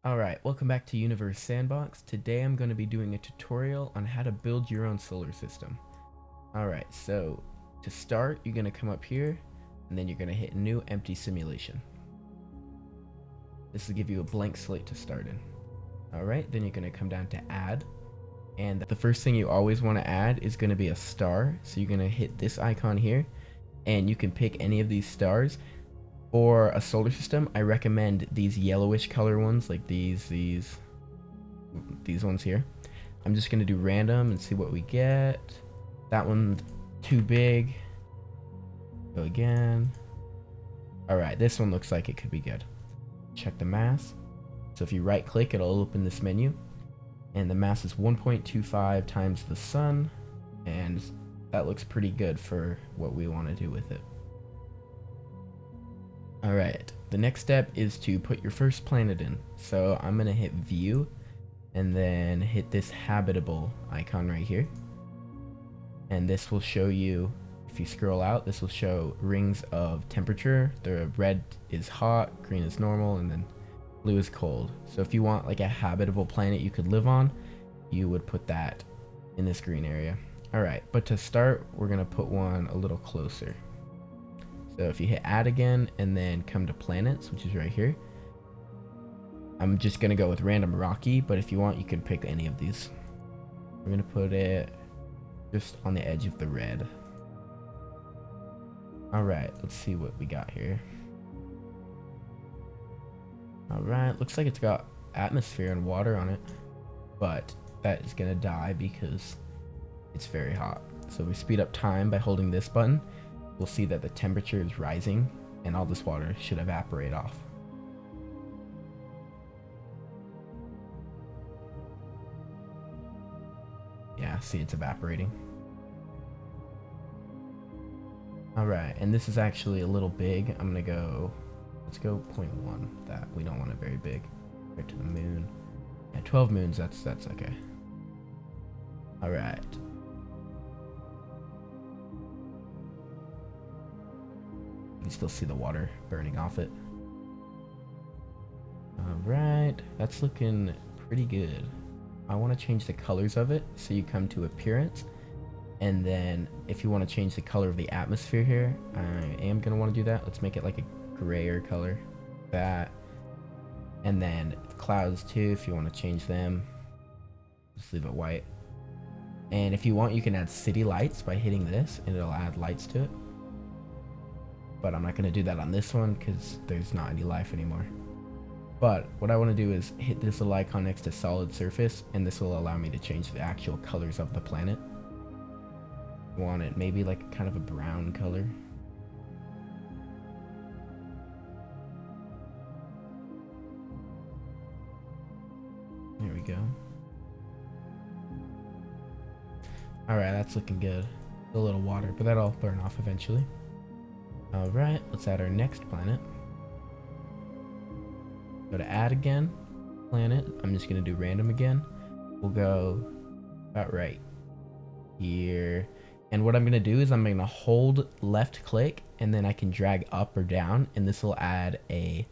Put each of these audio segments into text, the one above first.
Alright, welcome back to Universe Sandbox. Today I'm going to be doing a tutorial on how to build your own solar system. Alright, so to start, you're going to come up here, and then you're going to hit New Empty Simulation. This will give you a blank slate to start in. Alright, then you're going to come down to Add, and the first thing you always want to add is going to be a star. So you're going to hit this icon here, and you can pick any of these stars. For a solar system, I recommend these yellowish color ones, like these ones here. I'm just gonna do random and see what we get. That one's too big. Go again. All right, this one looks like it could be good. Check the mass. So if you right click, it'll open this menu, and the mass is 1.25 times the sun, and that looks pretty good for what we want to do with it. Alright, the next step is to put your first planet in. So I'm going to hit view and then hit this habitable icon right here. And this will show you, if you scroll out, this will show rings of temperature. The red is hot, green is normal, and then blue is cold. So if you want like a habitable planet you could live on, you would put that in this green area. Alright, but to start, we're going to put one a little closer. So if you hit add again and then come to planets, which is right here, I'm just going to go with random rocky, but if you want, you can pick any of these. We're going to put it just on the edge of the red. Alright, let's see what we got here. Alright, looks like it's got atmosphere and water on it, but that is going to die because it's very hot. So we speed up time by holding this button. We'll see that the temperature is rising and all this water should evaporate off. Yeah, see, it's evaporating. Alright, and this is actually a little big. I'm gonna go, let's go 0.1, that. We don't want it very big. Right to the moon. Yeah, 12 moons, that's okay. Alright. You can still see the water burning off it. Alright, that's looking pretty good. I want to change the colors of it, so you come to appearance, and then if you want to change the color of the atmosphere here, I am going to want to do that. Let's make it like a grayer color. That. And then clouds too, if you want to change them. Just leave it white. And if you want, you can add city lights by hitting this, and it'll add lights to it. But I'm not going to do that on this one because there's not any life anymore. But what I want to do is hit this little icon next to solid surface, and this will allow me to change the actual colors of the planet. I want it maybe like kind of a brown color. There we go. Alright, that's looking good. A little water, but that'll burn off eventually. Alright, let's add our next planet. Go to add again, planet. I'm just going to do random again. We'll go about right here. And what I'm going to do is I'm going to hold left click, and then I can drag up or down, and this will add a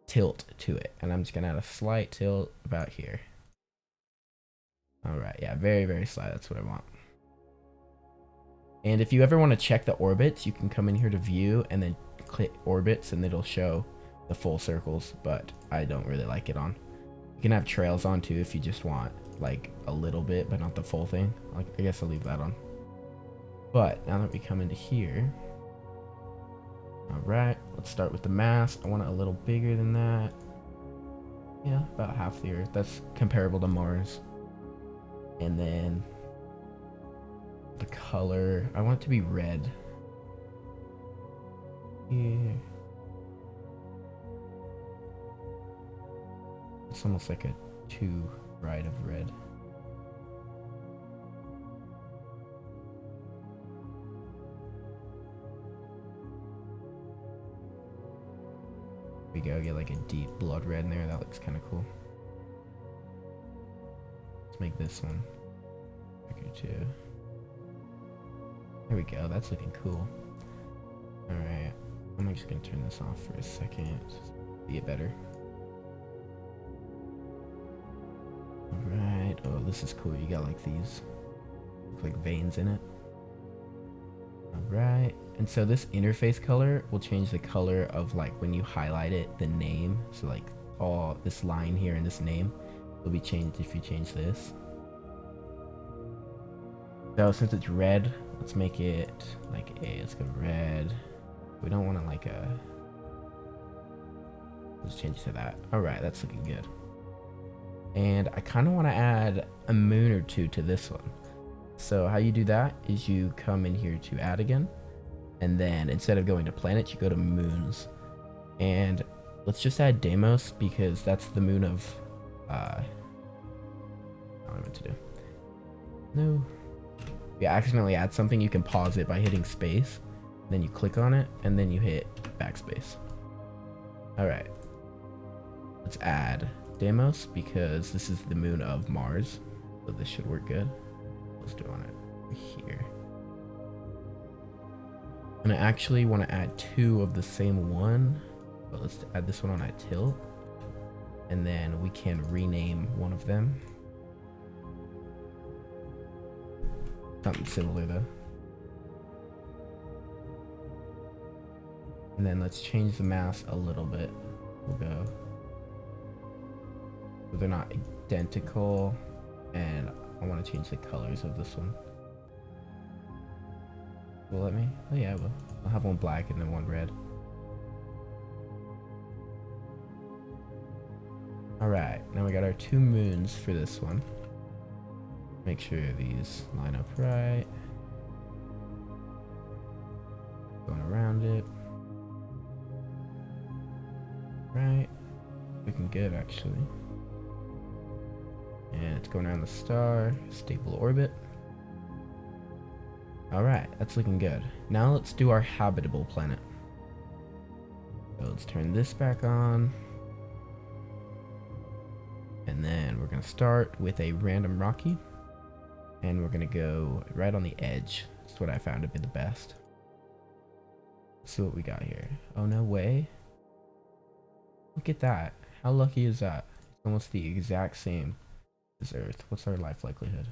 tilt to it. And I'm just going to add a slight tilt about here. Alright, yeah, very, very slight. That's what I want. And if you ever want to check the orbits, you can come in here to view and then click orbits, and it'll show the full circles, but I don't really like it on. You can have trails on too if you just want like a little bit, but not the full thing. Like, I guess I'll leave that on. But now that we come into here, alright, let's start with the mass. I want it a little bigger than that. Yeah, about half the Earth. That's comparable to Mars. And then the color, I want it to be red. Here. It's almost like a too bright of red. There we go, get like a deep blood red in there. That looks kind of cool. Let's make this one bigger too. There we go, that's looking cool. Alright, I'm just gonna turn this off for a second, just see it better. this is cool. You got like these like veins in it. All right, and so this interface color will change the color of like when you highlight it, the name. So like all this line here and this name will be changed if you change this. So since it's red, let's make it like a, let's go red. We don't want to like a, let's change it to that. All right, that's looking good. And I kind of want to add a moon or two to this one. So how you do that is you come in here to add again, and then instead of going to planets, you go to moons. And let's just add Deimos because that's the moon of I don't know what to do. No. If you accidentally add something, you can pause it by hitting space, then you click on it, and then you hit backspace. All right, let's add Deimos because this is the moon of Mars, so this should work good. Let's do it on it here. And I actually want to add two of the same one, but let's add this one on at tilt, and then we can rename one of them. Something similar though. And then let's change the mass a little bit. We'll go, so they're not identical, and I want to change the colors of this one. Will it let me? Oh yeah, it will. I'll have one black and then one red. All right, now we got our two moons for this one. Make sure these line up right. Going around it. Right. Looking good actually. And it's going around the star, stable orbit. All right, that's looking good. Now let's do our habitable planet. So let's turn this back on. And then we're gonna start with a random rocky. And we're gonna go right on the edge. That's what I found to be the best. Let's see what we got here. Oh, no way. Look at that. How lucky is that? It's almost the exact same as Earth. What's our life likelihood?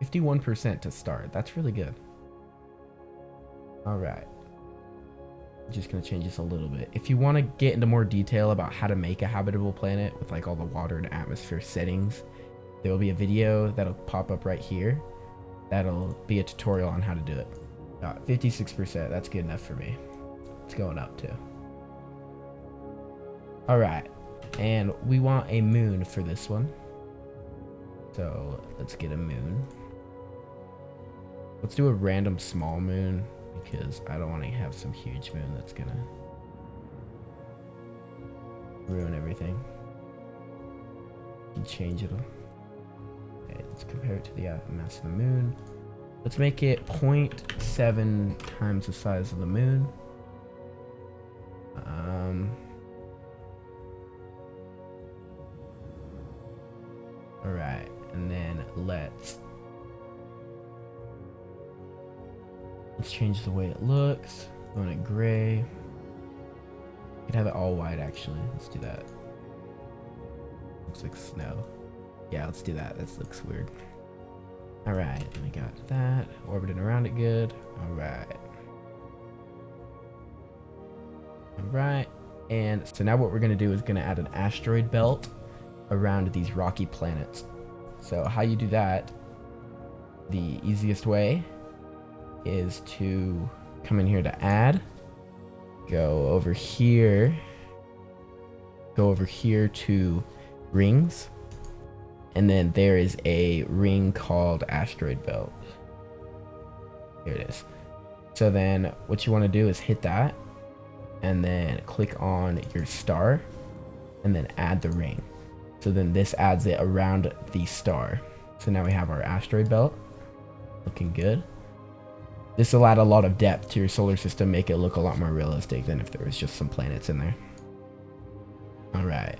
%51% to start. That's really good. All right. Just gonna change this a little bit. If you want to get into more detail about how to make a habitable planet with like all the water and atmosphere settings, there will be a video that'll pop up right here. That'll be a tutorial on how to do it. 56%, that's good enough for me. It's going up too. All right, and we want a moon for this one. So let's get a moon. Let's do a random small moon, because I don't want to have some huge moon that's gonna ruin everything. You can change it. Okay, let's compare it to the mass of the moon. Let's make it 0.7 times the size of the moon. All right, and then let's change the way it looks. I want it gray. You could have it all white actually. Let's do that. Looks like snow. Yeah, let's do that. That looks weird. All right, we got that. Orbiting around it good. All right. All right. And so now what we're gonna do is gonna add an asteroid belt around these rocky planets. So how you do that, the easiest way is to come in here to add, go over here to rings, and then there is a ring called asteroid belt. Here it is. So then what you want to do is hit that and then click on your star and then add the ring. So then this adds it around the star. So now we have our asteroid belt looking good. This will add a lot of depth to your solar system, make it look a lot more realistic than if there was just some planets in there. All right,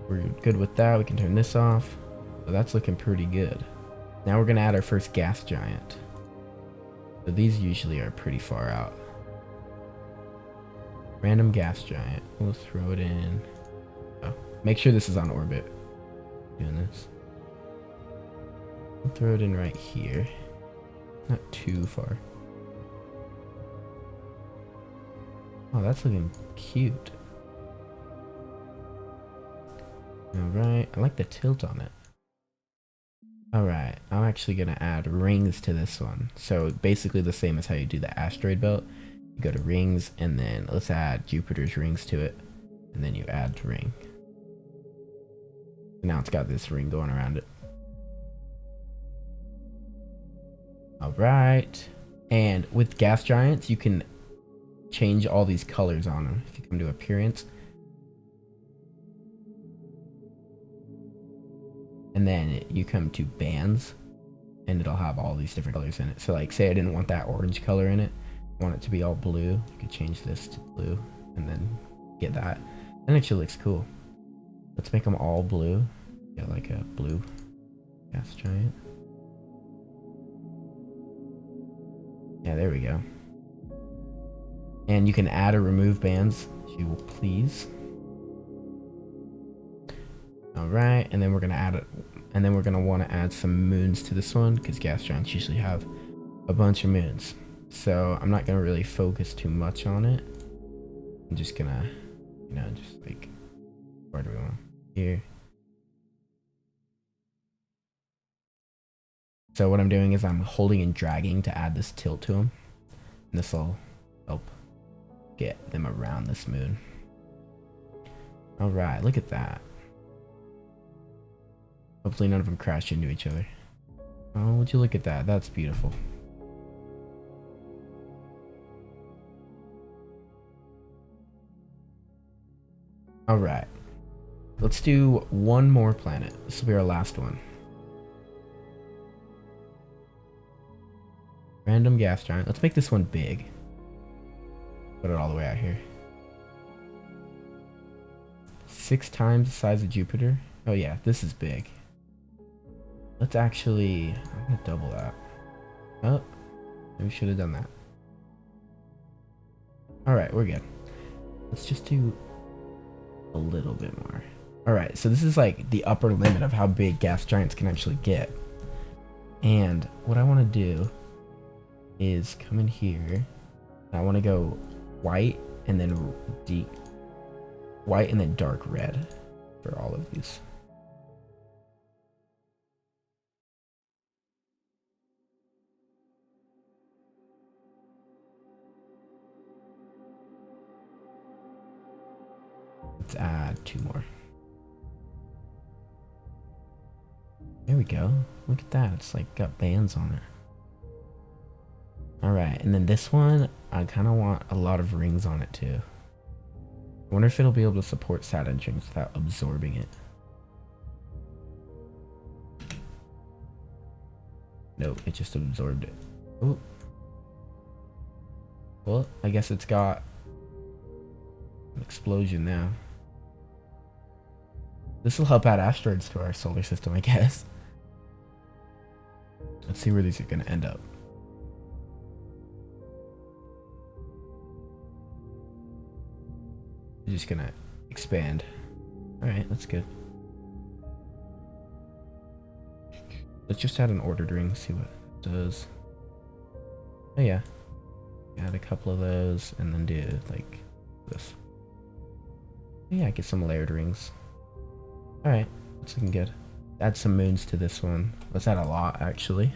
we're good with that. We can turn this off. So that's looking pretty good. Now we're gonna add our first gas giant. So these usually are pretty far out. Random gas giant. We'll throw it in. Oh, make sure this is on orbit. Doing this. We'll throw it in right here. Not too far. Oh, that's looking cute. Alright, I like the tilt on it. Alright, I'm actually going to add rings to this one. So basically the same as how you do the asteroid belt. You go to rings, and then let's add Jupiter's rings to it. And then you add ring. Now it's got this ring going around it. Alright. And with gas giants, you can change all these colors on them. If you come to appearance. And then you come to bands, and it'll have all these different colors in it. So like, say I didn't want that orange color in it, I want it to be all blue, you could change this to blue and then get that. And it actually looks cool. Let's make them all blue. Get like a blue gas giant. Yeah, there we go. And you can add or remove bands if you will please. Alright, and then we're gonna add it, and then we're gonna want to add some moons to this one because gas giants usually have a bunch of moons. So I'm not gonna really focus too much on it. I'm just gonna, you know, just like, where do we want? Here. So what I'm doing is I'm holding and dragging to add this tilt to them. And this will help get them around this moon. Alright, look at that. Hopefully none of them crash into each other. Oh, would you look at that? That's beautiful. Alright. Let's do one more planet. This will be our last one. Random gas giant. Let's make this one big. Put it all the way out here. 6 times the size of Jupiter. Oh yeah, this is big. Let's actually, I'm gonna double that. Oh, maybe we should have done that. Alright, we're good. Let's just do a little bit more. Alright, so this is like the upper limit of how big gas giants can actually get. And what I want to do is come in here. I want to go white and then deep white and then dark red for all of these. Let's add 2 more. There we go. Look at that. It's like got bands on it. Alright, and then this one, I kind of want a lot of rings on it too. I wonder if it'll be able to support Saturn rings without absorbing it. Nope, it just absorbed it. Ooh. Well, I guess it's got an explosion now. This will help add asteroids to our solar system, I guess. Let's see where these are going to end up. They're just going to expand. Alright, that's good. Let's just add an ordered ring, see what it does. Oh yeah. Add a couple of those and then do like this. Yeah, get some layered rings. Alright, that's looking good. Add some moons to this one. Let's add a lot actually.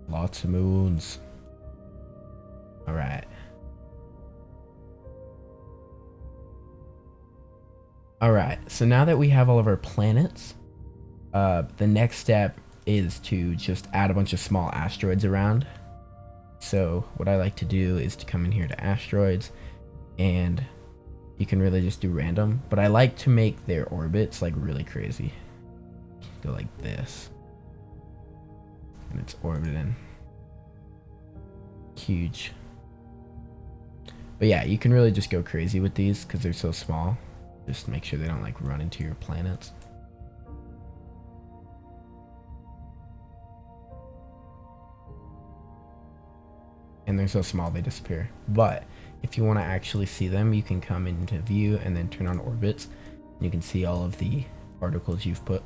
Lots of moons. Alright. Alright, so now that we have all of our planets, the next step is to just add a bunch of small asteroids around. So what I like to do is to come in here to asteroids, and you can really just do random, but I like to make their orbits like really crazy. Go like this. And it's orbiting. huge. But yeah, you can really just go crazy with these because they're so small. Just make sure they don't like run into your planets. And they're so small they disappear. But if you want to actually see them, you can come into view and then turn on orbits. You can see all of the particles you've put.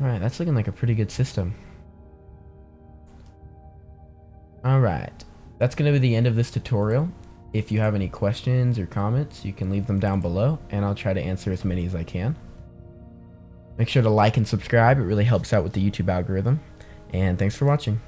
Alright, that's looking like a pretty good system. Alright, that's going to be the end of this tutorial. If you have any questions or comments, you can leave them down below, and I'll try to answer as many as I can. Make sure to like and subscribe, it really helps out with the YouTube algorithm. And thanks for watching.